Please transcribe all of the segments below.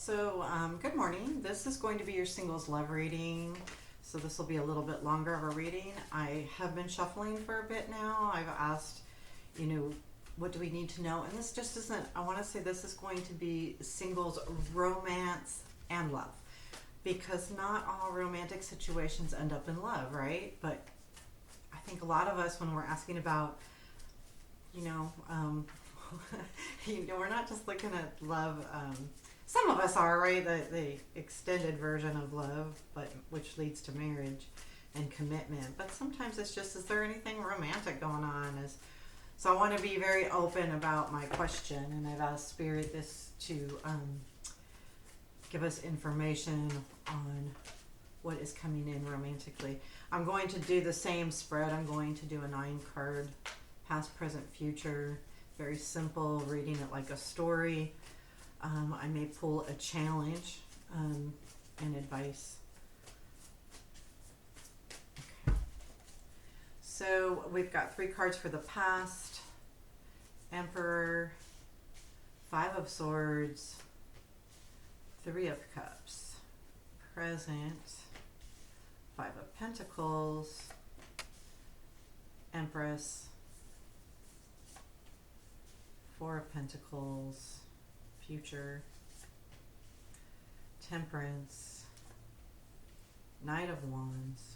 Good morning. This is going to be your singles love reading. So, this will be a little bit longer of a reading. I have been shuffling for a bit now. I've asked, what do we need to know? And this just isn't, I want to say this is going to be singles romance and love. Because not all romantic situations end up in love, right? But I think a lot of us, when we're asking about, you know, um, we're not just looking at love. Some of us are, right? The extended version of love, but which leads to marriage and commitment. But sometimes it's just, is there anything romantic going on? So I want to be very open about my question, and I've asked Spirit this to give us information on what is coming in romantically. I'm going to do the same spread. I'm going to do a 9-card past, present, future. Very simple, reading it like a story. I may pull a challenge and advice. Okay. So we've got 3 cards for the past. Emperor, 5 of Swords, 3 of Cups. Present, 5 of Pentacles, Empress, 4 of Pentacles, future, Temperance, Knight of Wands,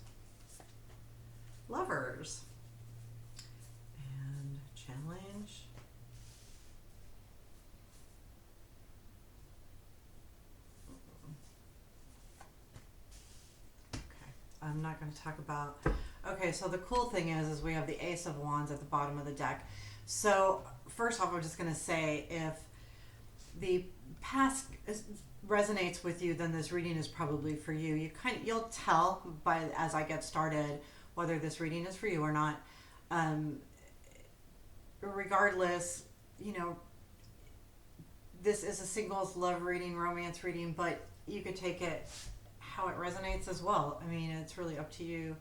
Lovers, and challenge. Okay, I'm not going to talk about. Okay, so the cool thing is we have the Ace of Wands at the bottom of the deck. So first off, I'm just going to say, if the past resonates with you, then this reading is probably for you. You'll tell as I get started whether this reading is for you or not. Regardless, this is a singles love reading, romance reading, but you could take it how it resonates as well. I mean, it's really up to you.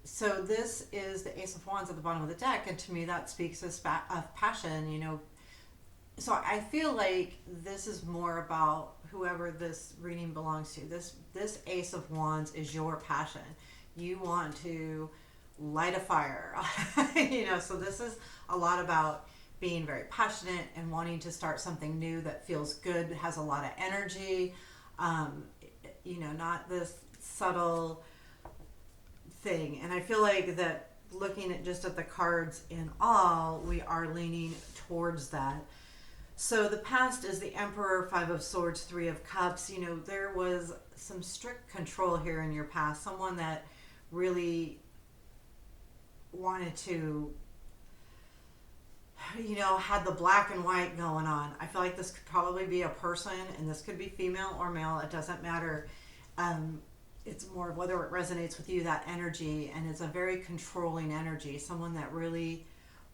So this is the Ace of Wands at the bottom of the deck, and to me that speaks of passion, So I feel like this is more about whoever this reading belongs to. This Ace of Wands is your passion. You want to light a fire, so this is a lot about being very passionate and wanting to start something new that feels good, has a lot of energy, not this subtle thing. And I feel like that looking at the cards in all, we are leaning towards that. So the past is the Emperor, 5 of Swords, 3 of Cups. There was some strict control here in your past. Someone that really wanted to, had the black and white going on. I feel like this could probably be a person, and this could be female or male. It doesn't matter. It's more whether it resonates with you, that energy, and it's a very controlling energy. Someone that really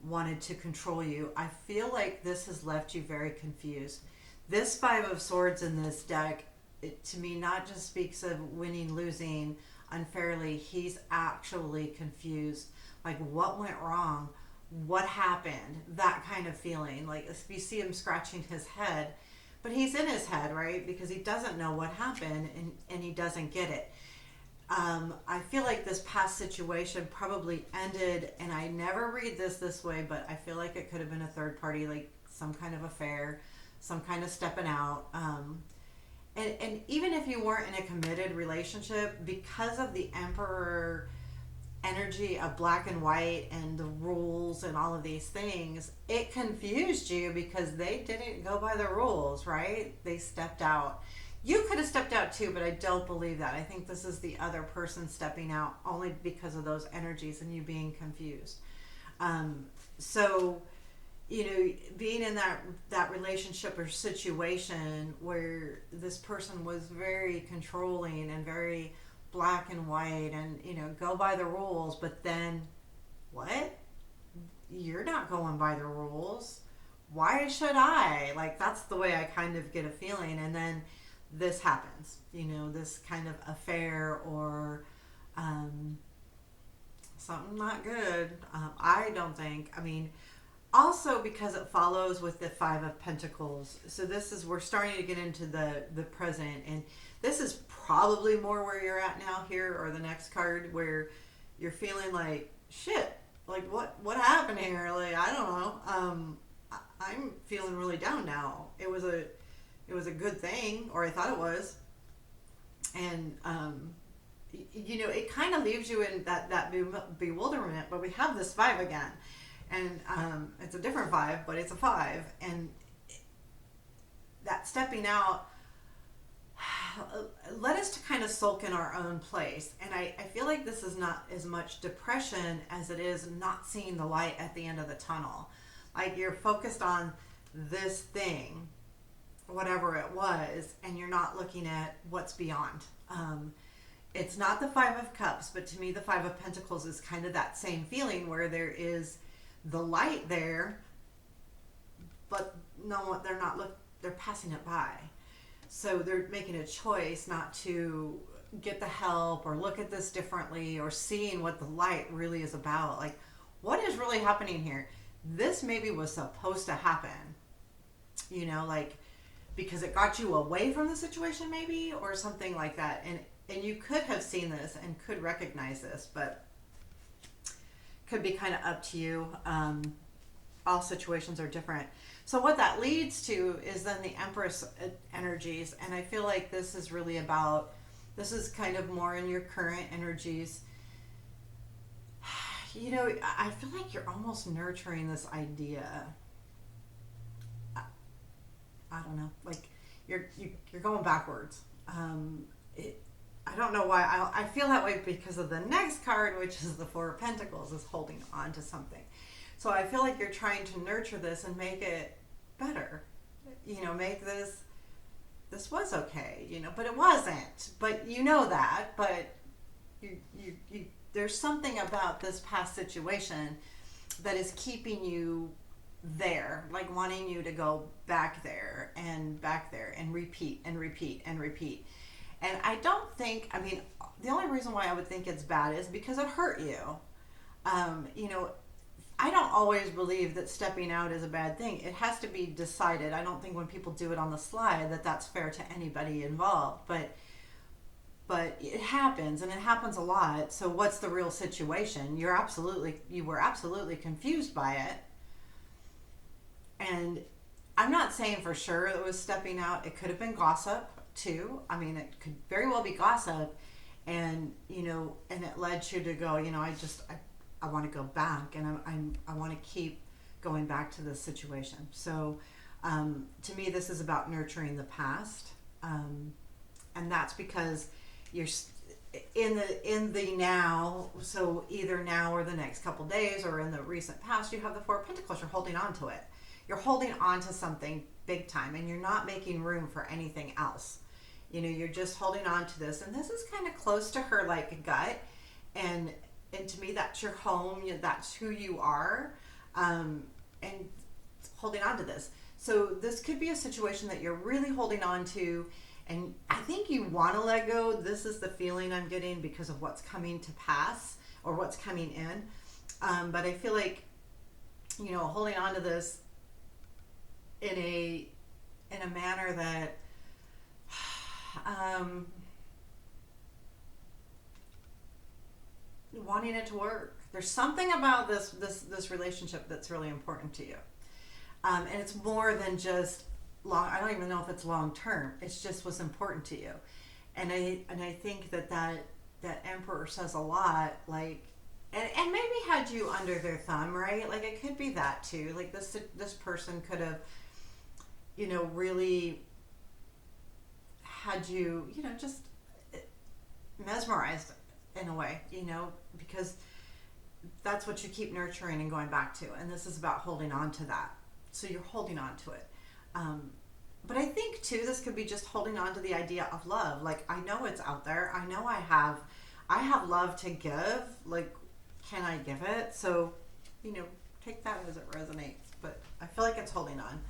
wanted to control you. I feel like this has left you very confused. This 5 of Swords in this deck, to me, not just speaks of winning, losing unfairly. He's actually confused. Like, what went wrong? What happened? That kind of feeling. Like, if you see him scratching his head, but he's in his head, right? Because he doesn't know what happened, and he doesn't get it. I feel like this past situation probably ended, and I never read this way, but I feel like it could have been a third party, like some kind of affair, some kind of stepping out. And even if you weren't in a committed relationship, because of the Emperor energy of black and white and the rules and all of these things, it confused you because they didn't go by the rules, right? They stepped out. You could have stepped out too, but I don't believe that. I think this is the other person stepping out only because of those energies and you being confused. So, being in that relationship or situation where this person was very controlling and very black and white and, go by the rules, but then, what? You're not going by the rules. Why should I? Like, that's the way I kind of get a feeling. And then this happens, this kind of affair or something not good. I don't think, Also because it follows with the Five of Pentacles. So this is, we're starting to get into the present, and this is probably more where you're at now here, or the next card, where you're feeling like shit, like what happened here, like I don't know. I'm feeling really down now. It was a good thing, or I thought it was. And it kind of leaves you in that bewilderment. But we have this five again, and it's a different five, but it's a five, and that stepping out led us to kind of sulk in our own place. And I feel like this is not as much depression as it is not seeing the light at the end of the tunnel. Like, you're focused on this thing, whatever it was, and you're not looking at what's beyond. It's not the Five of Cups, but to me the Five of Pentacles is kind of that same feeling, where there is the light there, but no, they're passing it by. So they're making a choice not to get the help or look at this differently, or seeing what the light really is about. Like, what is really happening here? This maybe was supposed to happen, like, because it got you away from the situation, maybe, or something like that. And you could have seen this and could recognize this, but could be kind of up to you. All situations are different. So what that leads to is then the Empress energies. And I feel like this is really about, this is kind of more in your current energies. I feel like you're almost nurturing this idea. I don't know, like you're going backwards. I don't know why I feel that way, because of the next card, which is the Four of Pentacles, is holding on to something. So I feel like you're trying to nurture this and make it better. Make this was okay, but it wasn't. But that. But you there's something about this past situation that is keeping you there, like wanting you to go back there and repeat and repeat and repeat. And I don't think, the only reason why I would think it's bad is because it hurt you. I don't always believe that stepping out is a bad thing. It has to be decided. I don't think when people do it on the slide that that's fair to anybody involved. But it happens, and it happens a lot. So what's the real situation? You were absolutely confused by it. And I'm not saying for sure it was stepping out. It could have been gossip too. It could very well be gossip, and and it led you to go, I want to go back, and I want to keep going back to this situation. So to me, this is about nurturing the past, and that's because you're in the now. So either now or the next couple days, or in the recent past, you have the Four of Pentacles. You're holding on to it. You're holding on to something big time, and you're not making room for anything else. You're just holding on to this, and this is kind of close to her, like a gut, and to me, that's your home. That's who you are, and holding on to this. So this could be a situation that you're really holding on to, and I think you want to let go. This is the feeling I'm getting because of what's coming to pass, or what's coming in. But I feel like, holding on to this in a manner that wanting it to work. There's something about this relationship that's really important to you, and it's more than just long. I don't even know if it's long term. It's just what's important to you, and I think that Emperor says a lot. Like, and maybe had you under their thumb, right? Like, it could be that too. Like, this person could have, really had you, just mesmerized in a way, because that's what you keep nurturing and going back to. And this is about holding on to that. So you're holding on to it. But I think too, this could be just holding on to the idea of love. Like, I know it's out there. I know I have love to give. Like, can I give it? So, take that as it resonates. But I feel like it's holding on.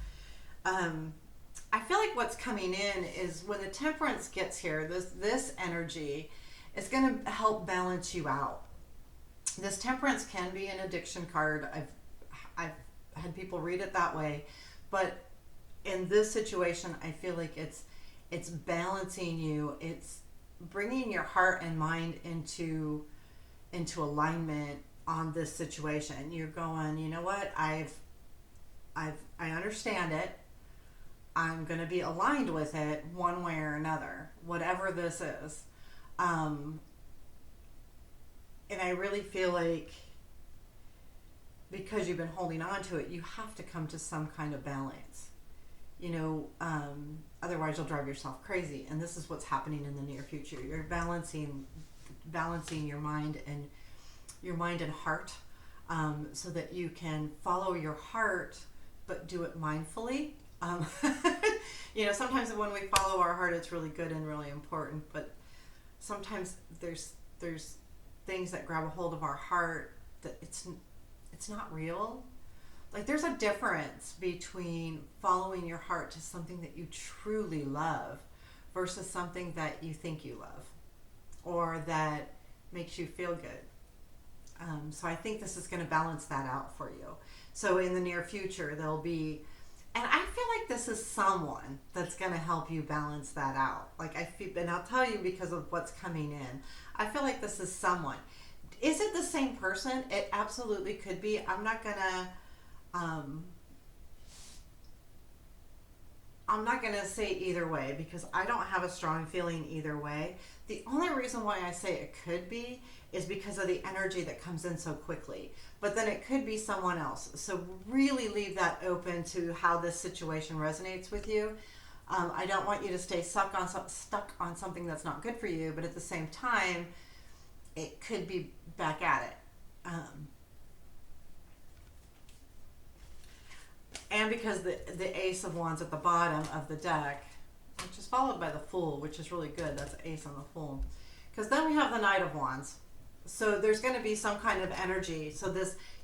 I feel like what's coming in is when the Temperance gets here, this energy is going to help balance you out. This Temperance can be an addiction card. I've had people read it that way, but in this situation, I feel like it's balancing you. It's bringing your heart and mind into alignment on this situation. You're going, you know what? I understand it. I'm going to be aligned with it one way or another, whatever this is. Um, and I really feel like because you've been holding on to it, you have to come to some kind of balance. Otherwise you'll drive yourself crazy. And this is what's happening in the near future. You're balancing your mind and heart, so that you can follow your heart, but do it mindfully. Um, Sometimes when we follow our heart, it's really good and really important, but sometimes there's things that grab a hold of our heart that it's not real. Like there's a difference between following your heart to something that you truly love versus something that you think you love or that makes you feel good. So I think this is going to balance that out for you. So in the near future, there'll be, and I feel like this is someone that's going to help you balance that out. Like and I'll tell you because of what's coming in. I feel like this is someone. Is it the same person? It absolutely could be. Um, I'm not going to say either way because I don't have a strong feeling either way. The only reason why I say it could be is because of the energy that comes in so quickly. But then it could be someone else. So really leave that open to how this situation resonates with you. I don't want you to stay stuck on something that's not good for you, but at the same time, it could be back at it. And because the Ace of Wands at the bottom of the deck, which is followed by the Fool, which is really good. That's Ace on the Fool. Because then we have the Knight of Wands. So there's going to be some kind of energy. So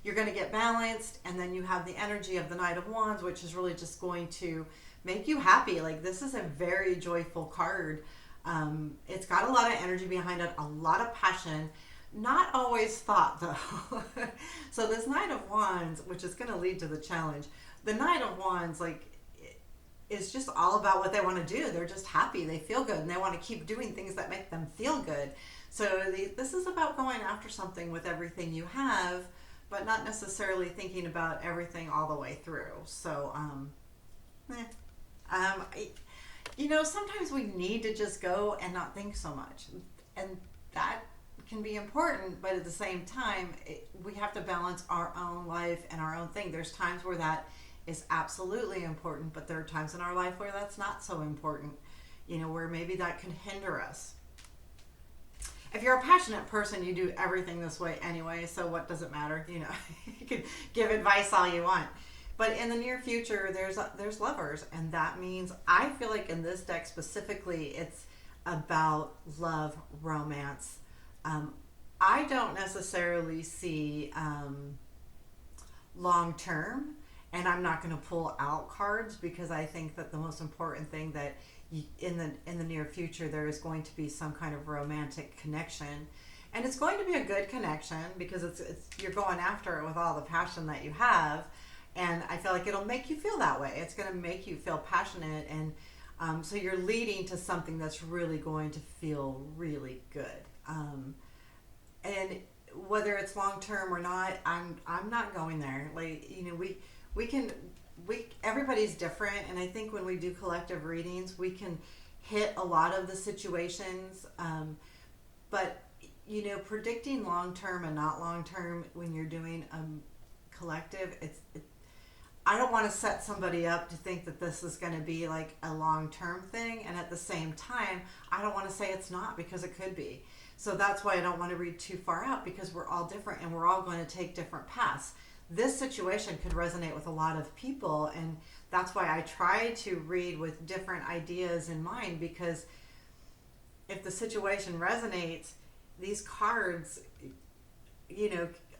you're going to get balanced, and then you have the energy of the Knight of Wands, which is really just going to make you happy. Like this is a very joyful card. It's got a lot of energy behind it, a lot of passion. Not always thought though. So this Knight of Wands, which is going to lead to the challenge. The Knight of Wands, is just all about what they want to do. They're just happy. They feel good, and they want to keep doing things that make them feel good. So this is about going after something with everything you have, but not necessarily thinking about everything all the way through. So, sometimes we need to just go and not think so much. And that can be important, but at the same time, we have to balance our own life and our own thing. There's times where that is absolutely important, but there are times in our life where that's not so important, where maybe that can hinder us. If you're a passionate person, you do everything this way anyway, so what does it matter? You can give advice all you want. But in the near future, there's lovers, and that means, I feel like in this deck specifically, it's about love, romance. I don't necessarily see long term, and I'm not going to pull out cards because I think that the most important thing that in the near future there is going to be some kind of romantic connection, and it's going to be a good connection because it's you're going after it with all the passion that you have, and I feel like it'll make you feel that way. It's going to make you feel passionate, and so you're leading to something that's really going to feel really good. And whether it's long term or not, I'm not going there. Everybody's different, and I think when we do collective readings, we can hit a lot of the situations. But predicting long term and not long term when you're doing collective, I don't want to set somebody up to think that this is going to be like a long term thing, and at the same time, I don't want to say it's not because it could be. So that's why I don't want to read too far out, because we're all different and we're all going to take different paths. This situation could resonate with a lot of people, and that's why I try to read with different ideas in mind, because if the situation resonates, these cards,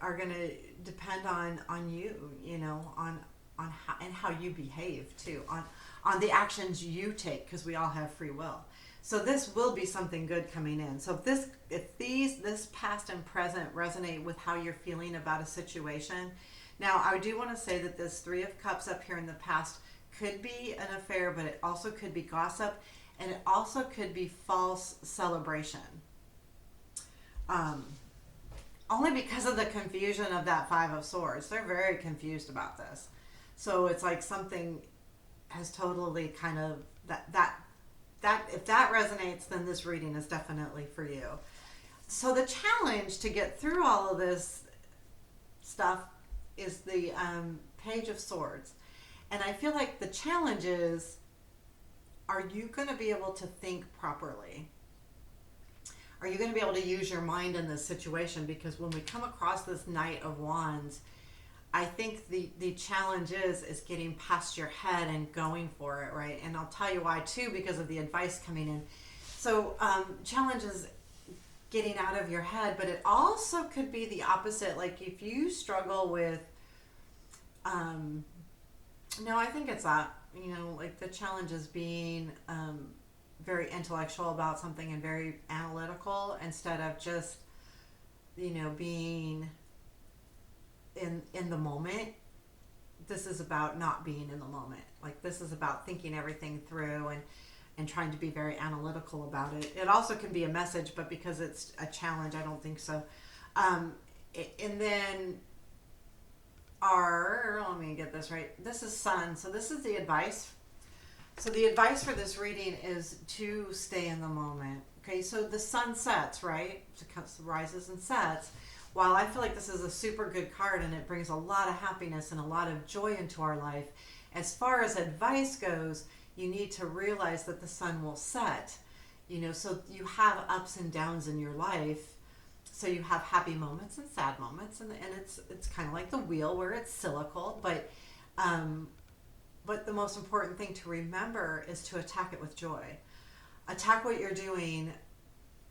are going to depend on you, on how, and how you behave too, on the actions you take, because we all have free will. So this will be something good coming in. So if this past and present resonate with how you're feeling about a situation, Now, I do want to say that this Three of Cups up here in the past could be an affair, but it also could be gossip, and it also could be false celebration. Um, Only because of the confusion of that Five of Swords. They're very confused about this. So it's like something has totally kind of that if that resonates, then this reading is definitely for you. So the challenge to get through all of this stuff is the Page of Swords. And I feel like the challenge is, are you going to be able to think properly? Are you going to be able to use your mind in this situation? Because when we come across this Knight of Wands, I think the challenge is getting past your head and going for it, right? And I'll tell you why too, because of the advice coming in. So challenge is getting out of your head, but it also could be the opposite. Like if you struggle with, no, I think it's that, like the challenge is being very intellectual about something and very analytical instead of just, being in the moment. This is about not being in the moment. Like this is about thinking everything through and trying to be very analytical about it. It also can be a message, but because it's a challenge, I don't think so. And then let me get this right. This is Sun. So this is the advice. So the advice for this reading is to stay in the moment. Okay, so the sun sets, right? It rises and sets. While I feel like this is a super good card and it brings a lot of happiness and a lot of joy into our life, as far as advice goes, you need to realize that the sun will set. So you have ups and downs in your life. So you have happy moments and sad moments, and it's kind of like the wheel where it's cyclical, but the most important thing to remember is to attack it with joy. Attack what you're doing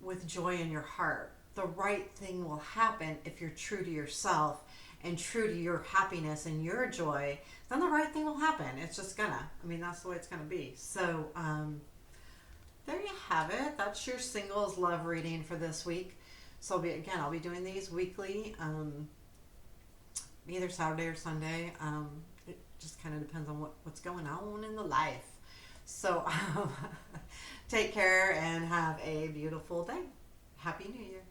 with joy in your heart. The right thing will happen if you're true to yourself and true to your happiness and your joy. Then the right thing will happen. It's just gonna. That's the way it's gonna be. So there you have it. That's your singles love reading for this week. So I'll be doing these weekly, either Saturday or Sunday. It just kind of depends on what's going on in the life. So take care and have a beautiful day. Happy New Year.